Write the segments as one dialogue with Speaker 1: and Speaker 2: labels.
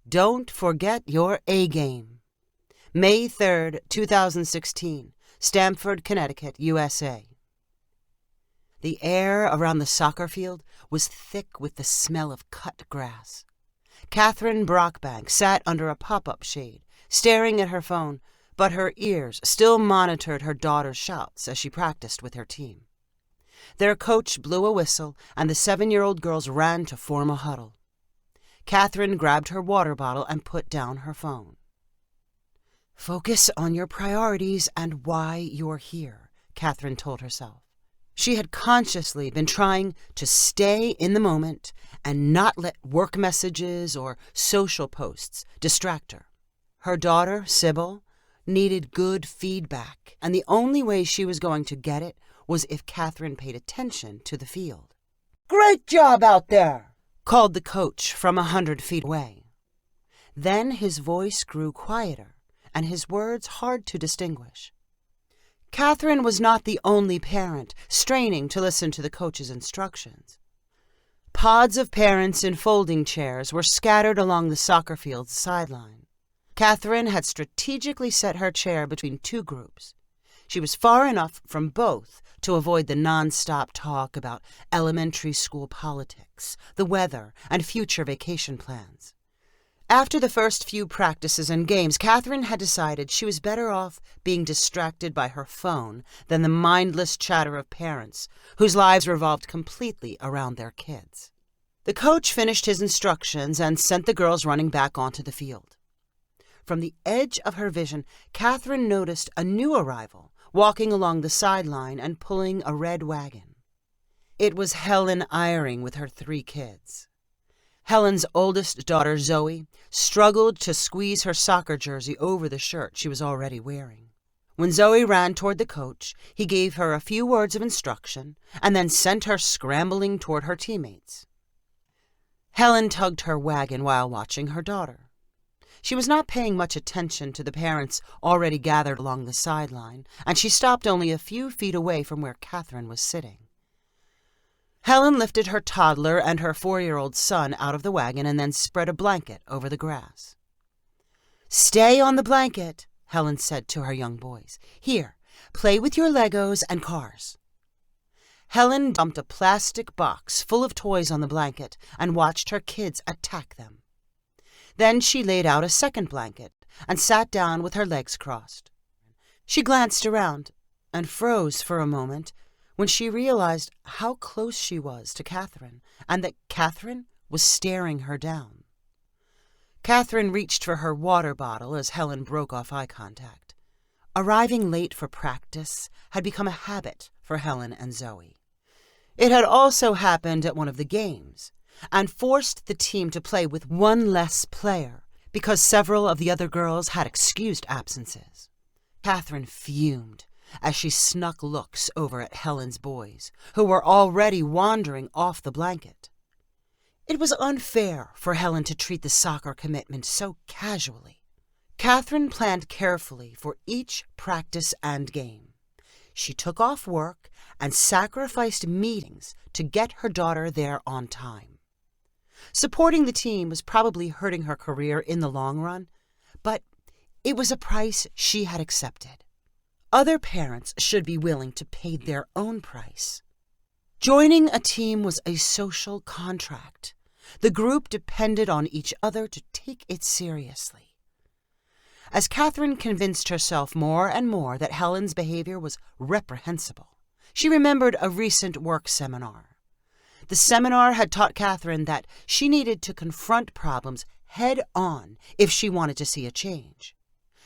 Speaker 1: Don't forget your A game. May 3rd, 2016, Stamford, Connecticut, USA. The air around the soccer field was thick with the smell of cut grass. Catherine Brockbank sat under a pop-up shade, staring at her phone, but her ears still monitored her daughter's shouts as she practiced with her team. Their coach blew a whistle, and the 7-year-old girls ran to form a huddle. Catherine grabbed her water bottle and put down her phone. "Focus on your priorities and why you're here," Catherine told herself. She had consciously been trying to stay in the moment and not let work messages or social posts distract her. Her daughter, Sybil, needed good feedback, and the only way she was going to get it was if Catherine paid attention to the field. "Great job out there!" called the coach from 100 feet away. Then his voice grew quieter, and his words hard to distinguish. Catherine was not the only parent straining to listen to the coach's instructions. Pods of parents in folding chairs were scattered along the soccer field's sideline. Catherine had strategically set her chair between two groups. She was far enough from both to avoid the non-stop talk about elementary school politics, the weather, and future vacation plans. After the first few practices and games, Catherine had decided she was better off being distracted by her phone than the mindless chatter of parents whose lives revolved completely around their kids. The coach finished his instructions and sent the girls running back onto the field. From the edge of her vision, Catherine noticed a new arrival walking along the sideline and pulling a red wagon. It was Helen Eyring with her 3 kids. Helen's oldest daughter, Zoe, struggled to squeeze her soccer jersey over the shirt she was already wearing. When Zoe ran toward the coach, he gave her a few words of instruction and then sent her scrambling toward her teammates. Helen tugged her wagon while watching her daughter. She was not paying much attention to the parents already gathered along the sideline, and she stopped only a few feet away from where Catherine was sitting. Helen lifted her toddler and her 4-year-old son out of the wagon and then spread a blanket over the grass. "Stay on the blanket," Helen said to her young boys. "Here, play with your Legos and cars." Helen dumped a plastic box full of toys on the blanket and watched her kids attack them. Then she laid out a second blanket and sat down with her legs crossed. She glanced around and froze for a moment when she realized how close she was to Catherine and that Catherine was staring her down. Catherine reached for her water bottle as Helen broke off eye contact. Arriving late for practice had become a habit for Helen and Zoe. It had also happened at one of the games and forced the team to play with one less player because several of the other girls had excused absences. Catherine fumed as she snuck looks over at Helen's boys, who were already wandering off the blanket. It was unfair for Helen to treat the soccer commitment so casually. Catherine planned carefully for each practice and game. She took off work and sacrificed meetings to get her daughter there on time. Supporting the team was probably hurting her career in the long run, but it was a price she had accepted. Other parents should be willing to pay their own price. Joining a team was a social contract. The group depended on each other to take it seriously. As Catherine convinced herself more and more that Helen's behavior was reprehensible, she remembered a recent work seminar. The seminar had taught Catherine that she needed to confront problems head-on if she wanted to see a change.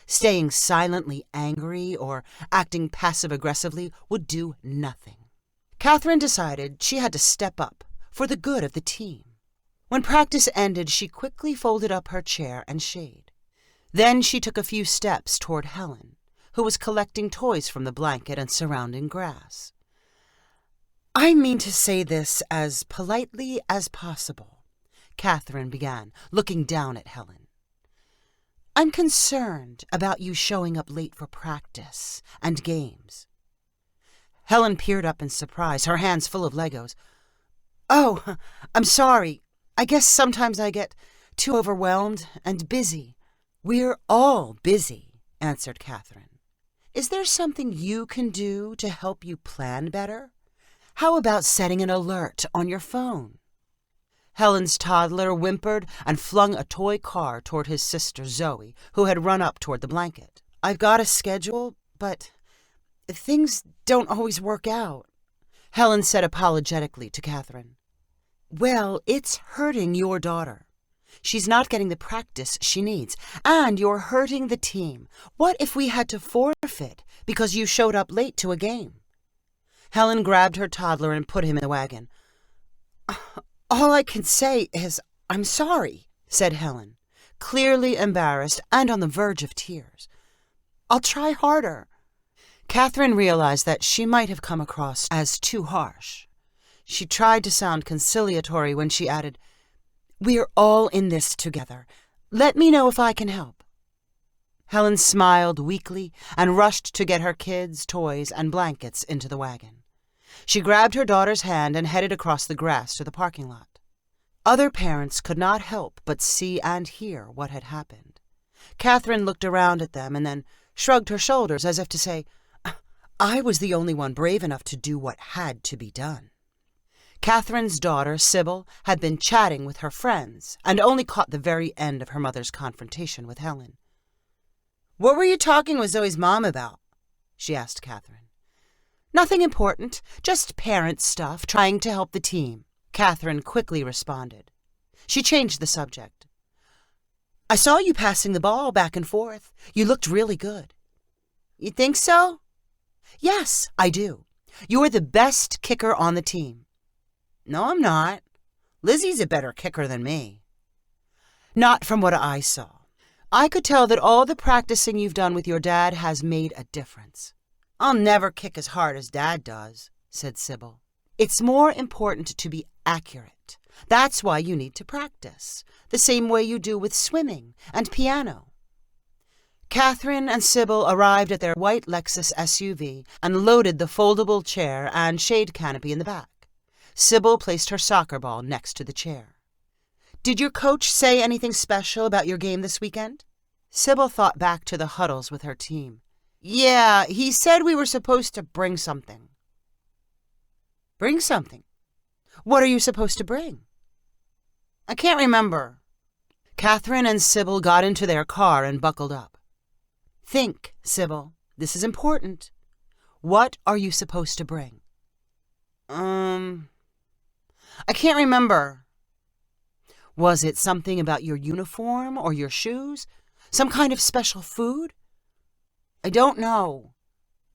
Speaker 1: Staying silently angry or acting passive-aggressively would do nothing. Catherine decided she had to step up for the good of the team. When practice ended, she quickly folded up her chair and shade. Then she took a few steps toward Helen, who was collecting toys from the blanket and surrounding grass. "I mean to say this as politely as possible," Catherine began, looking down at Helen. "I'm concerned about you showing up late for practice and games." Helen peered up in surprise, her hands full of Legos. "Oh, I'm sorry. I guess sometimes I get Too overwhelmed and busy." "We're all busy," answered Catherine. "Is there something you can do to help you plan better? How about setting an alert on your phone?" Helen's toddler whimpered and flung a toy car toward his sister Zoe, who had run up toward the blanket. "I've got a schedule, but things don't always work out," Helen said apologetically to Catherine. "Well, it's hurting your daughter. She's not getting the practice she needs, and you're hurting the team. What if we had to forfeit because you showed up late to a game?" Helen grabbed her toddler and put him in the wagon. "All I can say is, I'm sorry," said Helen, clearly embarrassed and on the verge of tears. "I'll try harder." Catherine realized that she might have come across as too harsh. She tried to sound conciliatory when she added, "We're all in this together. Let me know if I can help." Helen smiled weakly and rushed to get her kids' toys and blankets into the wagon. She grabbed her daughter's hand and headed across the grass to the parking lot. Other parents could not help but see and hear what had happened. Catherine looked around at them and then shrugged her shoulders as if to say, "I was the only one brave enough to do what had to be done." Catherine's daughter, Sybil, had been chatting with her friends and only caught the very end of her mother's confrontation with Helen. "What were you talking with Zoe's mom about?" she asked Catherine. "Nothing important, just parent stuff, trying to help the team," Catherine quickly responded. She changed the subject. "I saw you passing the ball back and forth. You looked really good." "You think so?" "Yes, I do. You're the best kicker on the team." "No, I'm not. Lizzie's a better kicker than me." "Not from what I saw. I could tell that all the practicing you've done with your dad has made a difference." "I'll never kick as hard as Dad does," said Sybil. "It's more important to be accurate. That's why you need to practice, the same way you do with swimming and piano." Catherine and Sybil arrived at their white Lexus SUV and loaded the foldable chair and shade canopy in the back. Sybil placed her soccer ball next to the chair. "Did your coach say anything special about your game this weekend?" Sybil thought back to the huddles with her team. "Yeah, he said we were supposed to bring something." "Bring something? What are you supposed to bring?" "I can't remember." Catherine and Sybil got into their car and buckled up. "Think, Sybil. This is important. What are you supposed to bring?"
Speaker 2: I can't remember."
Speaker 1: "Was it something about your uniform or your shoes? Some kind of special food?"
Speaker 2: "I don't know.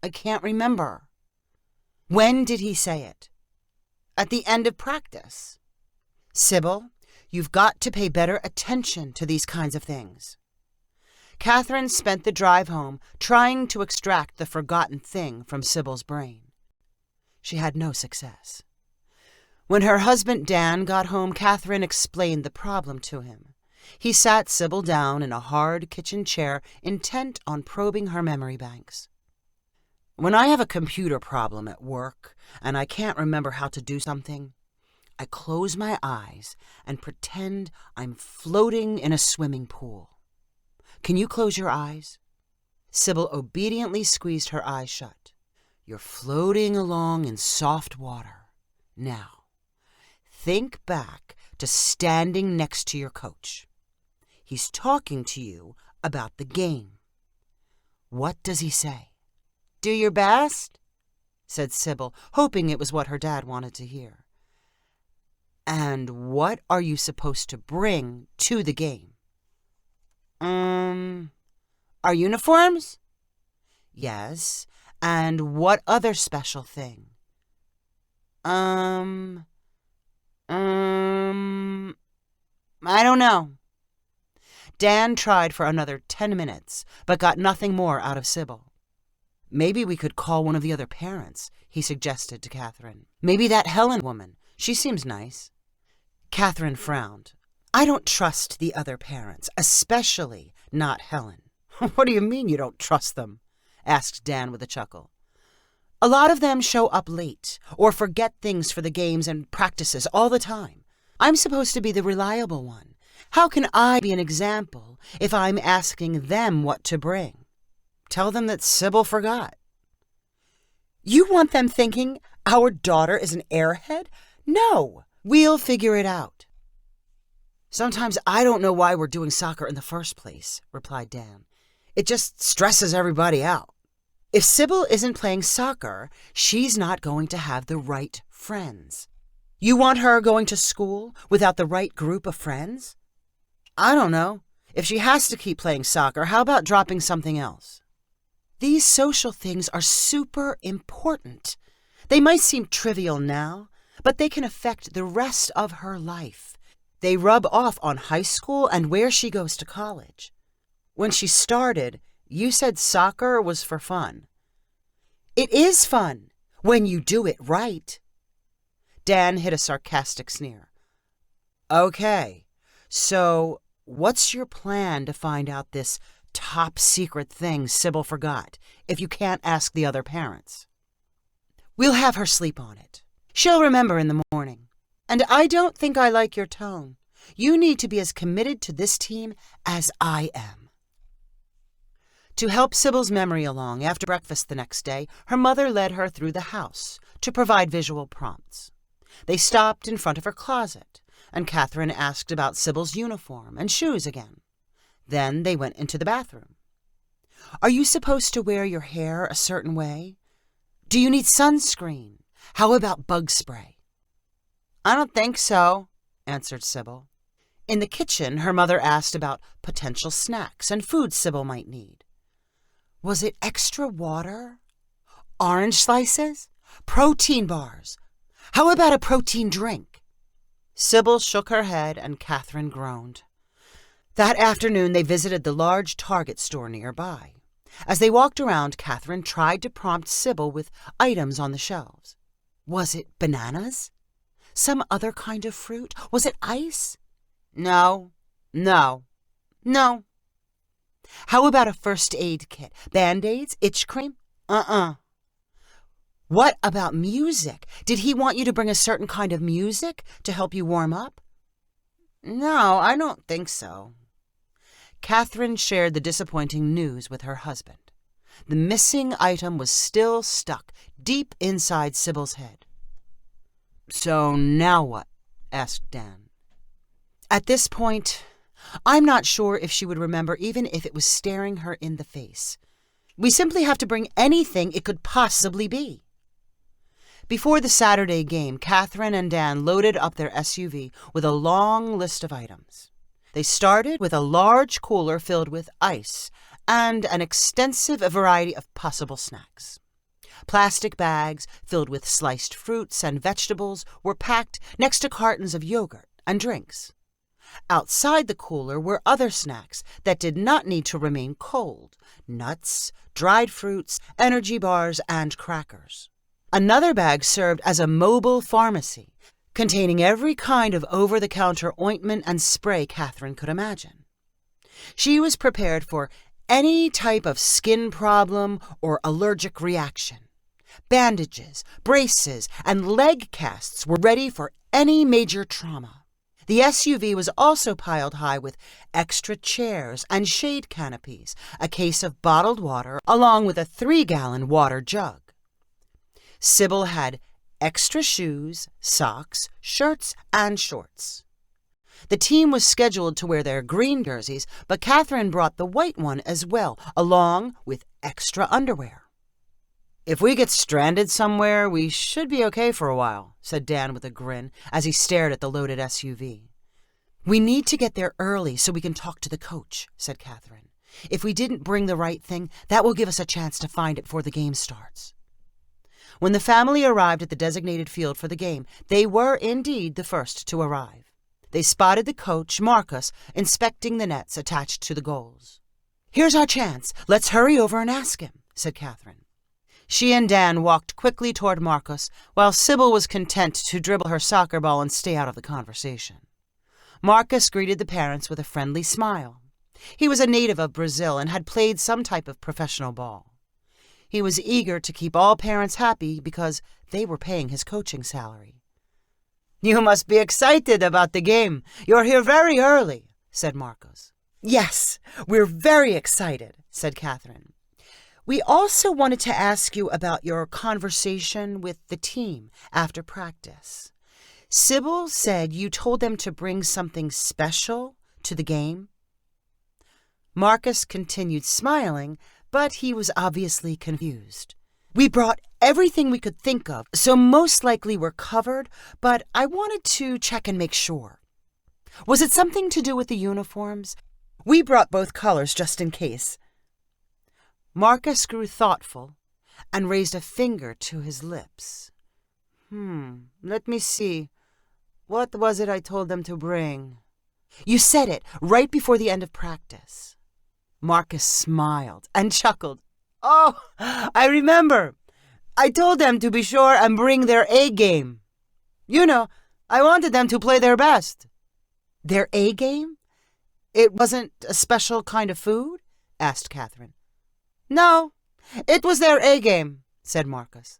Speaker 2: I can't remember."
Speaker 1: "When did he say it?"
Speaker 2: "At the end of practice."
Speaker 1: "Sybil, you've got to pay better attention to these kinds of things." Catherine spent the drive home trying to extract the forgotten thing from Sybil's brain. She had no success. When her husband Dan got home, Catherine explained the problem to him. He sat Sybil down in a hard kitchen chair, intent on probing her memory banks. "When I have a computer problem at work and I can't remember how to do something, I close my eyes and pretend I'm floating in a swimming pool. Can you close your eyes?" Sybil obediently squeezed her eyes shut. "You're floating along in soft water. Now, think back to standing next to your coach. He's talking to you about the game. What does he say?"
Speaker 2: "Do your best,"
Speaker 1: said Sybil, hoping it was what her dad wanted to hear. "And what are you supposed to bring to the game?"
Speaker 2: Our uniforms?"
Speaker 1: "Yes, and what other special thing?"
Speaker 2: I don't know."
Speaker 1: Dan tried for another 10 minutes, but got nothing more out of Sybil. "Maybe we could call one of the other parents," he suggested to Catherine. "Maybe that Helen woman. She seems nice." Catherine frowned. "I don't trust the other parents, especially not Helen." "What do you mean you don't trust them?" asked Dan with a chuckle. "A lot of them show up late or forget things for the games and practices all the time. I'm supposed to be the reliable one, How can I be an example if I'm asking them what to bring? Tell them that Sybil forgot. You want them thinking our daughter is an airhead? No, we'll figure it out. Sometimes I don't know why we're doing soccer in the first place, replied Dan. It just stresses everybody out. If Sybil isn't playing soccer, she's not going to have the right friends. You want her going to school without the right group of friends? I don't know. If she has to keep playing soccer, how about dropping something else? These social things are super important. They might seem trivial now, but they can affect the rest of her life. They rub off on high school and where she goes to college. When she started, you said soccer was for fun. It is fun when you do it right. Dan hit a sarcastic sneer. Okay, so what's your plan to find out this top secret thing Sybil forgot if you can't ask the other parents? We'll have her sleep on it. She'll remember in the morning. And I don't think I like your tone. You need to be as committed to this team as I am. To help Sybil's memory along, after breakfast the next day, her mother led her through the house to provide visual prompts. They stopped in front of her closet, and Catherine asked about Sybil's uniform and shoes again. Then they went into the bathroom. Are you supposed to wear your hair a certain way? Do you need sunscreen? How about bug spray? I don't think so, answered Sybil. In the kitchen, her mother asked about potential snacks and food Sybil might need. Was it extra water? Orange slices? Protein bars? How about a protein drink? Sybil shook her head and Catherine groaned. That afternoon, they visited the large Target store nearby. As they walked around, Catherine tried to prompt Sybil with items on the shelves. Was it bananas? Some other kind of fruit? Was it ice? No. How about a first aid kit? Band-aids? Itch cream? What about music? Did he want you to bring a certain kind of music to help you warm up? No, I don't think so. Catherine shared the disappointing news with her husband. The missing item was still stuck deep inside Sybil's head. So now what? Asked Dan. At this point, I'm not sure if she would remember even if it was staring her in the face. We simply have to bring anything it could possibly be. Before the Saturday game, Catherine and Dan loaded up their SUV with a long list of items. They started with a large cooler filled with ice and an extensive variety of possible snacks. Plastic bags filled with sliced fruits and vegetables were packed next to cartons of yogurt and drinks. Outside the cooler were other snacks that did not need to remain cold: nuts, dried fruits, energy bars, and crackers. Another bag served as a mobile pharmacy, containing every kind of over-the-counter ointment and spray Catherine could imagine. She was prepared for any type of skin problem or allergic reaction. Bandages, braces, and leg casts were ready for any major trauma. The SUV was also piled high with extra chairs and shade canopies, a case of bottled water, along with a 3-gallon water jug. Sybil had extra shoes, socks, shirts, and shorts. The team was scheduled to wear their green jerseys, but Catherine brought the white one as well, along with extra underwear. If we get stranded somewhere, we should be okay for a while, said Dan with a grin as he stared at the loaded SUV. We need to get there early so we can talk to the coach, said Catherine. If we didn't bring the right thing, that will give us a chance to find it before the game starts. When the family arrived at the designated field for the game, they were indeed the first to arrive. They spotted the coach, Marcus, inspecting the nets attached to the goals. Here's our chance. Let's hurry over and ask him, said Catherine. She and Dan walked quickly toward Marcus, while Sybil was content to dribble her soccer ball and stay out of the conversation. Marcus greeted the parents with a friendly smile. He was a native of Brazil and had played some type of professional ball. He was eager to keep all parents happy because they were paying his coaching salary. You must be excited about the game. You're here very early, said Marcos.
Speaker 2: Yes, we're very excited, said Catherine. We also wanted to ask you about your conversation with the team after practice. Sybil said you told them to bring something special to the game.
Speaker 1: Marcus continued smiling, but he was obviously confused.
Speaker 2: We brought everything we could think of, so most likely we're covered, but I wanted to check and make sure.
Speaker 1: Was it something to do with the uniforms?
Speaker 2: We brought both colors just in case.
Speaker 1: Marcus grew thoughtful and raised a finger to his lips. Let me see. What was it I told them to bring?
Speaker 2: You said it right before the end of practice.
Speaker 1: Marcus smiled and chuckled. Oh, I remember. I told them to be sure and bring their A game. You know, I wanted them to play their best.
Speaker 2: Their A game?
Speaker 1: It wasn't a special kind of food? Asked Catherine. No, it was their A game, said Marcus.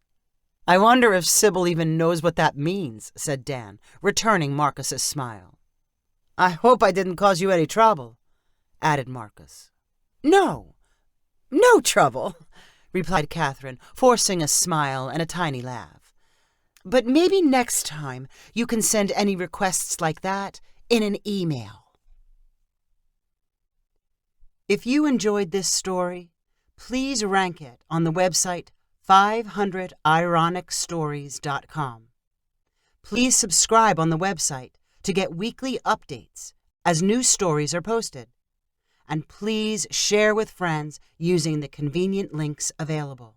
Speaker 1: I wonder if Sybil even knows what that means, said Dan, returning Marcus's smile. I hope I didn't cause you any trouble, added Marcus.
Speaker 2: No trouble, replied Catherine, forcing a smile and a tiny laugh. But maybe next time you can send any requests like that in an email.
Speaker 1: If you enjoyed this story, please rank it on the website 500ironicstories.com. Please subscribe on the website to get weekly updates as new stories are posted. And please share with friends using the convenient links available.